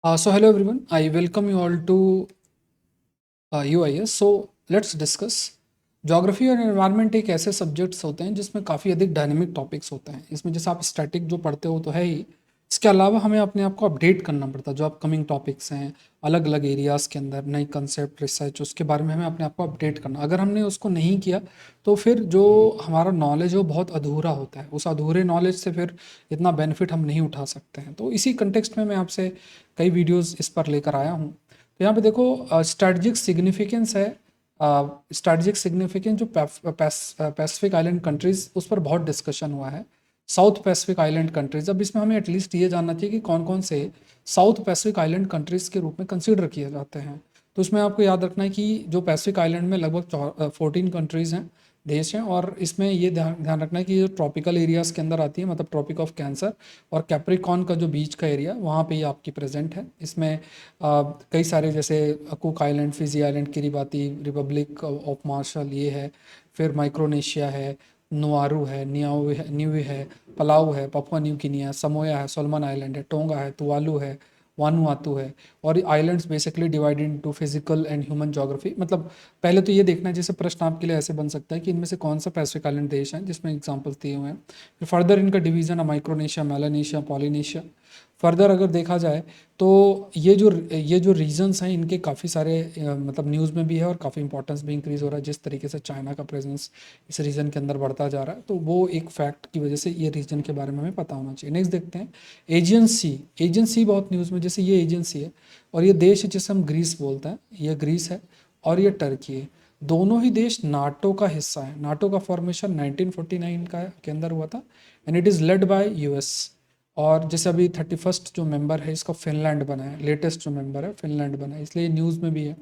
So hello everyone, I welcome you all to UIS. So let's discuss geography और environment एक ऐसे subjects होते हैं जिसमें काफ़ी अधिक डायनेमिक टॉपिक्स होते हैं। इसमें जैसे आप स्टैटिक जो पढ़ते हो तो है ही, इसके अलावा हमें अपने आप को अपडेट करना पड़ता है। जो अपकमिंग टॉपिक्स हैं अलग अलग एरियाज़ के अंदर, नई कंसेप्ट रिसर्च, उसके बारे में हमें अपने आप को अपडेट करना। अगर हमने उसको नहीं किया तो फिर जो हमारा नॉलेज है वो बहुत अधूरा होता है। उस अधूरे नॉलेज से फिर इतना बेनिफिट हम नहीं उठा सकते हैं। तो इसी कंटेक्स्ट में मैं आपसे कई वीडियोज़ इस पर लेकर आया हूँ। तो यहाँ पे देखो स्ट्रेटजिक सिग्निफिकेंस है। स्ट्रेटजिक सिग्निफिकेंस जो पैसिफिक आइलैंड कंट्रीज, उस पर बहुत डिस्कशन हुआ है। साउथ पैसिफिक आइलैंड कंट्रीज, अब इसमें हमें एटलीस्ट ये जानना चाहिए कि कौन कौन से साउथ पैसिफिक आइलैंड कंट्रीज के रूप में कंसीडर किए जाते हैं। तो इसमें आपको याद रखना है कि जो पैसिफिक आइलैंड में लगभग 14 कंट्रीज हैं, देश हैं। और इसमें ये ध्यान ध्यान रखना है कि जो ट्रॉपिकल एरियाज़ के अंदर आती है, मतलब ट्रॉपिक ऑफ कैंसर और कैप्रिकॉन का जो बीच का एरिया, वहाँ पे ये आपकी प्रेजेंट है। इसमें कई सारे जैसे Cook island, Fiji island, Kiribati, republic of Marshall ये है, फिर माइक्रोनेशिया है, नुआरू है, न्यू है, पलाऊ है, पपुआ न्यू गिनिया, समोया है, सोलमन आइलैंड है, टोंगा है, तुवालू है, वानुआतू है। और islands basically divided into physical and human geography. मतलब पहले तो ये देखना है, जैसे प्रश्न आपके लिए ऐसे बन सकता है कि इनमें से कौन सा पैसिफिक आइलैंड देश है, जिसमें एग्जांपल्स दिए हुए हैं। फिर फर्दर इनका डिवीजन है माइक्रोनेशिया, मेलानेशिया, पॉलिनेशिया। फर्दर अगर देखा जाए तो ये जो रीजन्स हैं, इनके काफ़ी सारे मतलब न्यूज़ में भी है और काफ़ी इंपॉर्टेंस भी इंक्रीज़ हो रहा है। जिस तरीके से चाइना का प्रेजेंस इस रीजन के अंदर बढ़ता जा रहा है, तो वो एक फैक्ट की वजह से ये रीजन के बारे में हमें पता होना चाहिए। नेक्स्ट देखते हैं एजियन सी। एजियन सी बहुत न्यूज़ में, जैसे ये एजियन सी है और ये देश है जिसे हम ग्रीस बोलते हैं। ये ग्रीस है और ये टर्की है। दोनों ही देश नाटो का हिस्सा है। नाटो का फॉर्मेशन 1949 का के अंदर हुआ था and it is led by US. और जैसे अभी 31st जो मेंबर है इसका फिनलैंड बना है, लेटेस्ट जो मेंबर है फिनलैंड बना है, इसलिए न्यूज़ में भी है।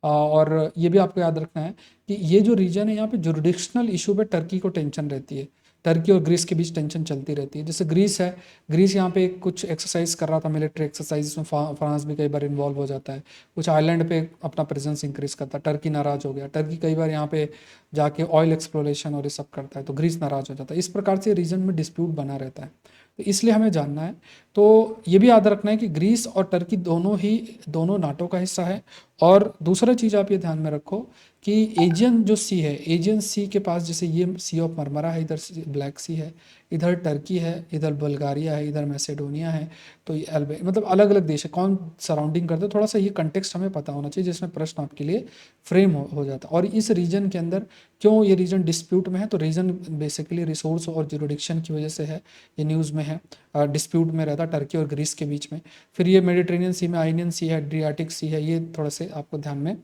और ये भी आपको याद रखना है कि ये जो रीजन है, यहाँ पे जुरिडिक्शनल इशू पे टर्की को टेंशन रहती है। टर्की और ग्रीस के बीच टेंशन चलती रहती है। जैसे ग्रीस है, ग्रीस यहाँ पे कुछ एक्सरसाइज कर रहा था, मिलिट्री एक्सरसाइज, इसमें फ्रांस भी कई बार इन्वॉल्व हो जाता है। कुछ आइलैंड पे अपना प्रेजेंस इंक्रीज करता है, टर्की नाराज हो गया। टर्की कई बार यहाँ पे जाके ऑयल एक्सप्लोरेशन और ये सब करता है, तो ग्रीस नाराज हो जाता है। इस प्रकार से रीजन में डिस्प्यूट बना रहता है, तो इसलिए हमें जानना है। तो ये भी याद रखना है कि ग्रीस और टर्की दोनों नाटो का हिस्सा है। और दूसरा चीज़ आप ये ध्यान में रखो कि एजियन जो सी है, एजियन सी के पास जैसे ये सी ऑफ मरमरा है, इधर ब्लैक सी है, इधर टर्की है, इधर बल्गारिया है, इधर मैसेडोनिया है। तो ये मतलब अलग अलग देश है, कौन सराउंडिंग करते हैं, थोड़ा सा ये कंटेक्स्ट हमें पता होना चाहिए, जिसमें प्रश्न आपके लिए फ्रेम हो जाता है। और इस रीजन के अंदर क्यों ये रीजन डिस्प्यूट में है, तो रीजन बेसिकली रिसोर्स और जुरिडिक्शन की वजह से है, ये न्यूज़ में है। डिस्प्यूट में रहता टर्की और ग्रीस के बीच में। फिर ये मेडिटेरेनियन सी में आइनियन सी है, एड्रियाटिक सी है, ये थोड़ा से आपको ध्यान में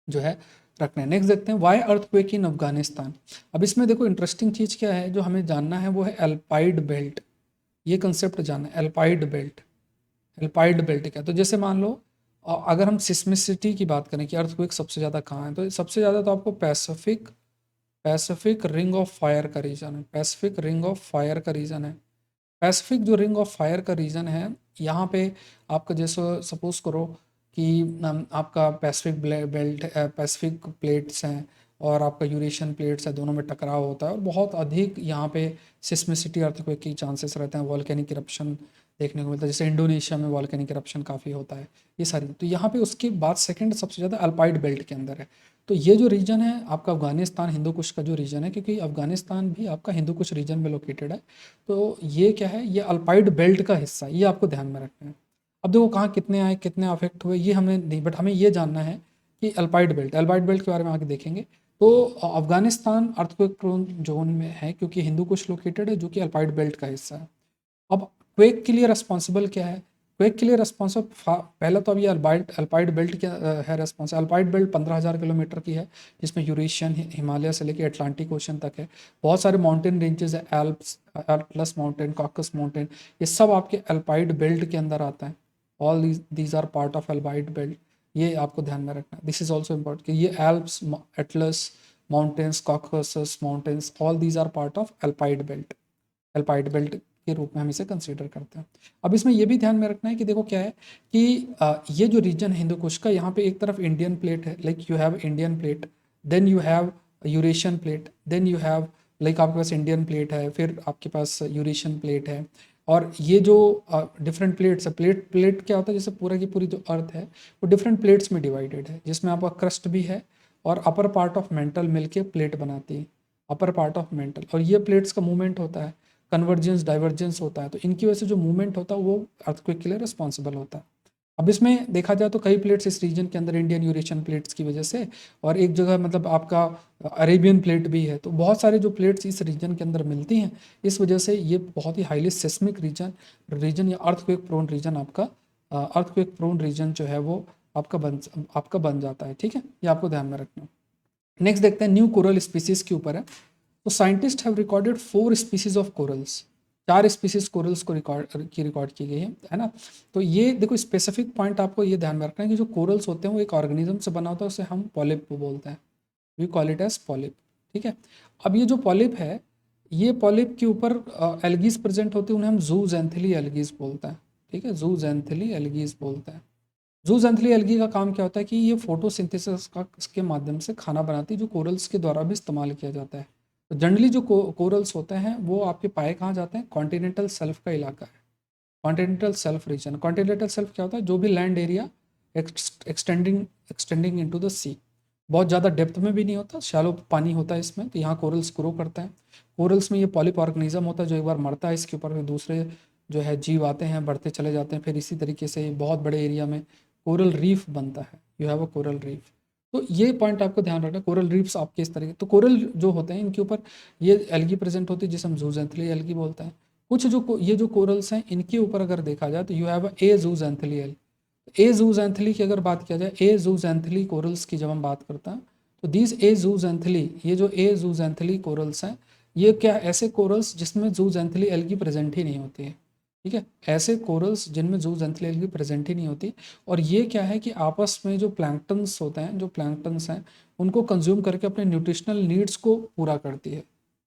जो है रखना है। नेक्स्ट देखते हैं वाई अर्थक्वेक इन अफगानिस्तान। अब इसमें देखो इंटरेस्टिंग चीज़ क्या है जो हमें जानना है, वो है एल्पाइड बेल्ट। ये कंसेप्ट जानना है, एल्पाइड बेल्ट। एल्पाइड बेल्ट क्या, तो जैसे मान लो अगर हम सिस्मिसिटी की बात करें कि अर्थक्वेक सबसे ज़्यादा कहाँ है, तो सबसे ज़्यादा तो आपको Pacific Pacific ring of fire का रीजन है। पैसिफिक रिंग ऑफ फायर का रीजन है। पैसिफिक जो रिंग ऑफ फायर का रीजन है, यहाँ पे आपका जैसे सपोज करो कि आपका पैसिफिक बेल्ट, पैसिफिक प्लेट्स हैं और आपका यूरेशियन प्लेट्स है, दोनों में टकराव होता है और बहुत अधिक यहाँ पे सिस्मिसिटी अर्थक्वेक की चांसेस रहते हैं। वॉल्केनिक इरप्शन देखने को मिलता है, जैसे इंडोनेशिया में वॉल्केनिक इरप्शन काफ़ी होता है। ये सारी तो यहाँ पे उसके बाद सेकंड सबसे ज़्यादा अल्पाइड बेल्ट के अंदर है। तो ये जो रीजन है आपका अफगानिस्तान हिंदू कुश का जो रीजन है, क्योंकि अफगानिस्तान भी आपका हिंदू कुश रीजन में लोकेटेड है, तो ये क्या है, ये अल्पाइड बेल्ट का हिस्सा है, ये आपको ध्यान में रखना है। अब देखो कहाँ कितने आए, कितने अफेक्ट हुए, ये हमें नहीं, बट हमें ये जानना है कि अल्पाइड बेल्ट के बारे में आगे देखेंगे। तो अफगानिस्तान अर्थक्वेक प्रोन जोन में है क्योंकि हिंदू कुश लोकेटेड है, जो कि अल्पाइड बेल्ट का हिस्सा है। अब क्वेक के लिए रिस्पॉन्सिबल क्या है, क्वेक के लिए रिस्पॉन्सिबल पहले तो अब ये अल्पाइड बेल्ट क्या है रिस्पॉन्सिबल। अल्पाइड बेल्ट 15,000 किलोमीटर की है, जिसमें यूरेशियन हिमालय से लेकर अटलांटिक ओशन तक है। बहुत सारे माउंटेन रेंजेस है, Alps, Atlas mountain, Caucasus mountain, ये सब आपके अल्पाइड बेल्ट के अंदर आता है। All these are part of Alpide belt. ये आपको ध्यान में रखना है, दिस इज ऑल्सो इम्पोर्टेंट कि ये Alps, Atlas mountains, Caucasus mountains, all these are part of Alpide belt. Alpide belt के रूप में हम इसे कंसीडर करते हैं। अब इसमें यह भी ध्यान में रखना है कि देखो क्या है कि ये जो रीजन है हिंदू कुश का, यहाँ पे एक तरफ इंडियन प्लेट है, like you have Indian plate, then you have Eurasian plate, then you have like आपके पास इंडियन प्लेट है, फिर आपके पास यूरेशियन प्लेट है, और ये जो डिफरेंट प्लेट्स है, प्लेट प्लेट क्या होता है, जैसे पूरा की पूरी जो अर्थ है वो डिफरेंट प्लेट्स में डिवाइडेड है, जिसमें आपका क्रस्ट भी है और अपर पार्ट ऑफ मेंटल मिलके प्लेट बनाती है, अपर पार्ट ऑफ मेंटल, और ये प्लेट्स का मूवमेंट होता है, कन्वर्जेंस डाइवर्जेंस होता है, तो इनकी वजह से जो मूवमेंट होता है वो अर्थक्वेक के लिए रिस्पॉन्सिबल होता है। अब इसमें देखा जाए तो कई प्लेट्स इस रीजन के अंदर इंडियन यूरेशियन प्लेट्स की वजह से, और एक जगह मतलब आपका अरेबियन प्लेट भी है, तो बहुत सारे जो प्लेट्स इस रीजन के अंदर मिलती हैं, इस वजह से ये बहुत ही हाईली सिस्मिक रीजन रीजन या अर्थक्वेक प्रोन रीजन आपका अर्थक्वेक प्रोन रीजन जो है वो आपका बन जाता है। ठीक है, ये आपको ध्यान में रखना है। नेक्स्ट देखते हैं न्यू कोरल स्पीसीज के ऊपर है। तो scientist have recorded 4 species of corals, 4 species corals को रिकॉर्ड की गई है ना। तो ये देखो स्पेसिफिक पॉइंट आपको ये ध्यान में रखना है कि जो कोरल्स होते हैं वो एक ऑर्गेनिज्म से बना होता है, उसे हम पॉलिप बोलते हैं, we call it as polyp. ठीक है, अब ये जो पॉलिप है, ये पॉलिप के ऊपर एल्गीज प्रेजेंट होती है, उन्हें हम जूजेंथली एल्गीज बोलते हैं। ठीक है, जूजेंथली एल्गीज बोलते हैं। जूजेंथली एल्गी का काम क्या होता है कि ये फोटोसिंथेसिस का के माध्यम से खाना बनाती है, जो कोरल्स के द्वारा भी इस्तेमाल किया जाता है। तो जनरली जो कोरल्स होते हैं वो आपके पाए कहाँ जाते हैं, कॉन्टिनेंटल सेल्फ का इलाका है, continental shelf region. Continental shelf क्या होता है, जो भी land area extending extending into the sea, बहुत ज़्यादा डेप्थ में भी नहीं होता, शैलो पानी होता है इसमें, तो यहाँ कोरल्स ग्रो करते हैं। कोरल्स में ये पॉलिप ऑर्गेनिज्म होता है जो एक बार मरता है, इसके ऊपर फिर दूसरे जो है जीव आते हैं, बढ़ते चले जाते हैं, फिर इसी तरीके से बहुत बड़े एरिया में कोरल रीफ बनता है, you have a coral reef. तो ये पॉइंट आपको ध्यान रखना, कोरल रीफ्स आपके इस तरीके, तो कोरल जो होते हैं इनके ऊपर ये एल्गी प्रेजेंट होती है जिसे हम जूजेंथली एल्गी बोलते हैं। कुछ जो ये जो कोरल्स हैं इनके ऊपर अगर देखा जाए तो you have a zooxanthellae L, A zooxanthellae की अगर बात किया जाए, ए जूजेंथली कोरल्स की जब हम बात करते हैं, तो दीज ए जूजेंथली, ये जो ए जूजेंथली कोरल्स हैं, ये क्या ऐसे कोरल्स जिसमें जूजेंथली एल्गी प्रेजेंट ही नहीं होती है। ठीक है, ऐसे कोरल्स जिनमें जूजेंथली एल्गी प्रेजेंट ही नहीं होती, और ये क्या है कि आपस में जो प्लैंक्टन्स होते हैं, जो प्लैंक्टन्स हैं उनको कंज्यूम करके अपने न्यूट्रिशनल नीड्स को पूरा करती है।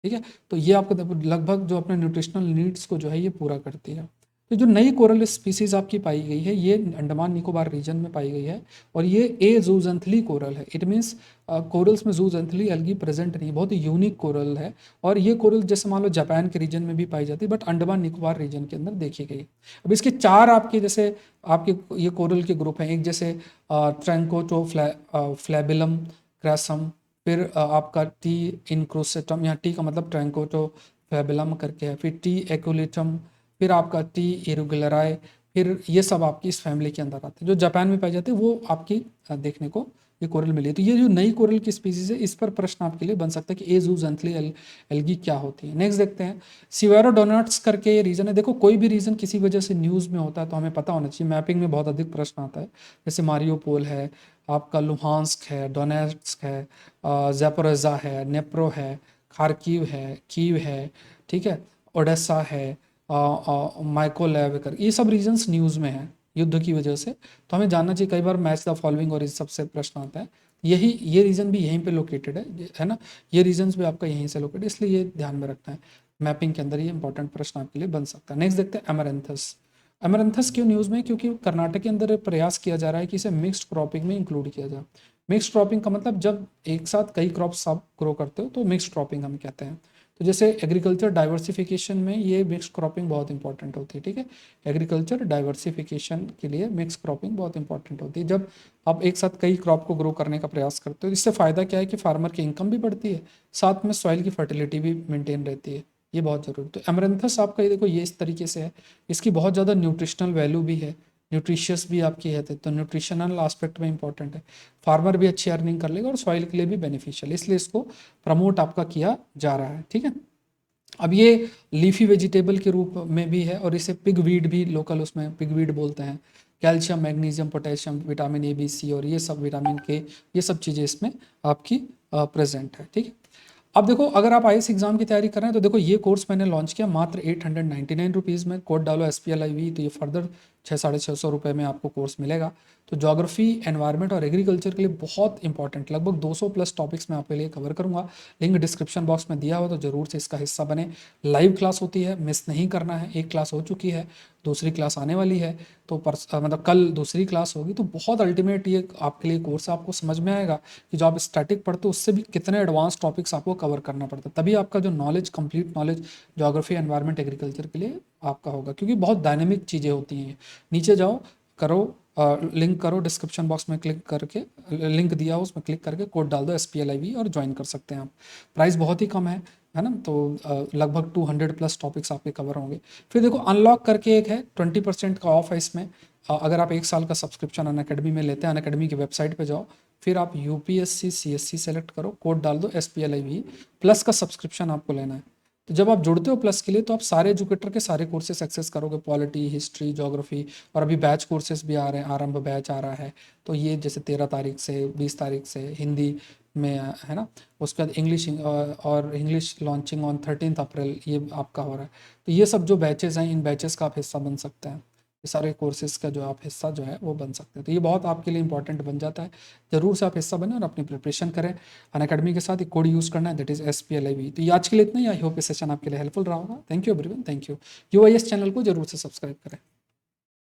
ठीक है, तो ये आपको लगभग जो अपने न्यूट्रिशनल नीड्स को जो है ये पूरा करती है। तो जो नई कोरल स्पीसीज आपकी पाई गई है ये अंडमान निकोबार रीजन में पाई गई है, और ये ए जूजेंथली कोरल है। इट मीन्स कोरल्स में जूजेंथली एल्गी प्रेजेंट नहीं, बहुत ही यूनिक कोरल है। और ये कोरल जैसे मान लो जापान के रीजन में भी पाई जाती है, बट अंडमान निकोबार रीजन के अंदर देखी गई। अब इसके 4 आपके जैसे आपके ये कोरल के ग्रुप हैं, एक जैसे ट्रैंकोटो फ्लैबिलम क्रैसम, फिर आपका टी इनक्रोसेटम, यहाँ टी का मतलब ट्रैंकोटो फ्लैबिलम करके है, फिर टी एक्युलेटम, फिर आपका टी इरुगुलराई, फिर ये सब आपकी इस फैमिली के अंदर आते हैं। जो जापान में पाई जाती है वो आपकी देखने को ये कोरल मिली है। तो ये जो नई कोरल की स्पीसीज है, इस पर प्रश्न आपके लिए बन सकता है कि ए जूजेंथली एल्गी क्या होती है। नेक्स्ट देखते हैं, सिवेरोडोनाट्स करके ये रीजन है। देखो कोई भी रीजन किसी वजह से न्यूज़ में होता है तो हमें पता होना चाहिए, मैपिंग में बहुत अधिक प्रश्न आता है। जैसे मारियोपोल है, आपका लुहांस्क है, डोनेट्स्क है, ज़ैपोरिज़्ज़ा है, नेप्रो है, खार्किव है, कीव है, ठीक है, ओडेसा है, माइकोलैव कर, ये सब रीजन्स न्यूज़ में हैं युद्ध की वजह से, तो हमें जानना चाहिए। कई बार मैच द फॉलोइंग और इस सबसे प्रश्न आता है, यही ये रीजन भी यहीं पे लोकेटेड है ना, ये रीजन्स भी आपका यहीं से लोकेटेड, इसलिए ये ध्यान में रखना है। मैपिंग के अंदर ये इंपॉर्टेंट प्रश्न आपके लिए बन सकता है। नेक्स्ट देखते हैं एमरैंथस। एमरैंथस क्यों न्यूज़ में, क्योंकि कर्नाटक के अंदर प्रयास किया जा रहा है कि इसे मिक्स्ड क्रॉपिंग में इंक्लूड किया जाए। मिक्स्ड क्रॉपिंग का मतलब जब एक साथ कई क्रॉप्स आप ग्रो करते हो तो मिक्स्ड क्रॉपिंग हम कहते हैं। तो जैसे एग्रीकल्चर डाइवर्सिफिकेशन में ये मिक्स क्रॉपिंग बहुत इंपॉर्टेंट होती है। ठीक है, एग्रीकल्चर डाइवर्सिफिकेशन के लिए मिक्स क्रॉपिंग बहुत इंपॉर्टेंट होती है। जब आप एक साथ कई क्रॉप को ग्रो करने का प्रयास करते हो, इससे फ़ायदा क्या है कि फार्मर की इनकम भी बढ़ती है, साथ में सॉइल की फर्टिलिटी भी मेंटेन रहती है, ये बहुत ज़रूरी। तो एमरैंथस आपका ये देखो ये इस तरीके से है, इसकी बहुत ज़्यादा न्यूट्रिशनल वैल्यू भी है, न्यूट्रिशियस भी आपकी है, तो न्यूट्रिशनल एस्पेक्ट में इंपॉर्टेंट है, फार्मर भी अच्छी अर्निंग कर लेगा और सॉइल के लिए भी बेनिफिशियल, इसलिए इसको प्रमोट आपका किया जा रहा है। ठीक है, अब ये लीफी वेजिटेबल के रूप में भी है, और इसे पिग वीड भी लोकल उसमें पिग वीड बोलते हैं। Calcium, magnesium, potassium, vitamin A, B, C और ये सब विटामिन के, ये सब चीज़ें इसमें आपकी प्रेजेंट है। ठीक है, अब देखो अगर आप आईएएस एग्जाम की तैयारी कर रहे हैं तो देखो ये कोर्स मैंने लॉन्च किया मात्र 899 रुपीज़ में, कोड डालो SPLIV, तो ये फर्दर 600-650 रुपये में आपको कोर्स मिलेगा। तो ज्योग्राफी, एनवायरनमेंट और एग्रीकल्चर के लिए बहुत इंपॉर्टेंट लगभग 200 प्लस टॉपिक्स मैं आपके लिए कवर करूंगा। लिंक डिस्क्रिप्शन बॉक्स में दिया हुआ, तो जरूर से इसका हिस्सा बने। लाइव क्लास होती है, मिस नहीं करना है। एक क्लास हो चुकी है, दूसरी क्लास आने वाली है, तो मतलब कल दूसरी क्लास होगी। तो बहुत अल्टीमेट ये आपके लिए कोर्स, आपको समझ में आएगा कि जो आप स्टैटिक पढ़ते हो उससे भी कितने एडवांस टॉपिक्स आपको कवर करना पड़ता है, तभी आपका जो knowledge, complete knowledge geography, environment, agriculture के लिए आपका होगा, क्योंकि बहुत डायनेमिक चीज़ें होती हैं। नीचे जाओ, करो, लिंक करो, डिस्क्रिप्शन बॉक्स में क्लिक करके, लिंक दिया हो उसमें क्लिक करके कोड डाल दो SPLIV और ज्वाइन कर सकते हैं आप। प्राइस बहुत ही कम है ना, तो लगभग 200 प्लस टॉपिक्स आपके कवर होंगे। फिर देखो अनलॉक करके एक है, 20% का ऑफ है इसमें। अगर आप 1 साल का सब्सक्रिप्शन अनअकैडमी में लेते हैं, अनअकैडमी की वेबसाइट पे जाओ, फिर आप UPSC CSC सेलेक्ट करो, कोड डाल दो SPLIV, प्लस का सब्सक्रिप्शन आपको लेना है। तो जब आप जुड़ते हो प्लस के लिए, तो आप सारे एजुकेटर के सारे कोर्सेस एक्सेस करोगे, पॉलिटी, हिस्ट्री, ज्योग्राफी, और अभी बैच कोर्सेज भी आ रहे हैं, आरंभ बैच आ रहा है। तो ये जैसे 13 तारीख से 20 तारीख से हिंदी में है ना, उसके बाद इंग्लिश, और इंग्लिश लॉन्चिंग ऑन 13 अप्रैल ये आपका हो रहा है। तो ये सब जो बैचेस हैं, इन बैचेस का आप हिस्सा बन सकते हैं। ये सारे कोर्सेज का जो आप हिस्सा जो है वो बन सकते हैं, तो ये बहुत आपके लिए इंपॉर्टेंट बन जाता है। ज़रूर से आप हिस्सा बने और अपनी प्रिपरेशन करें। अनअकैडमी के साथ एक कोड यूज़ करना है, दैट इज़ SPLIV। तो ये आज के लिए इतना ही। आई होप ये सेशन आपके लिए हेल्पफुल रहा होगा। Thank you everyone, thank you. UIS channel को जरूर से सब्सक्राइब करें।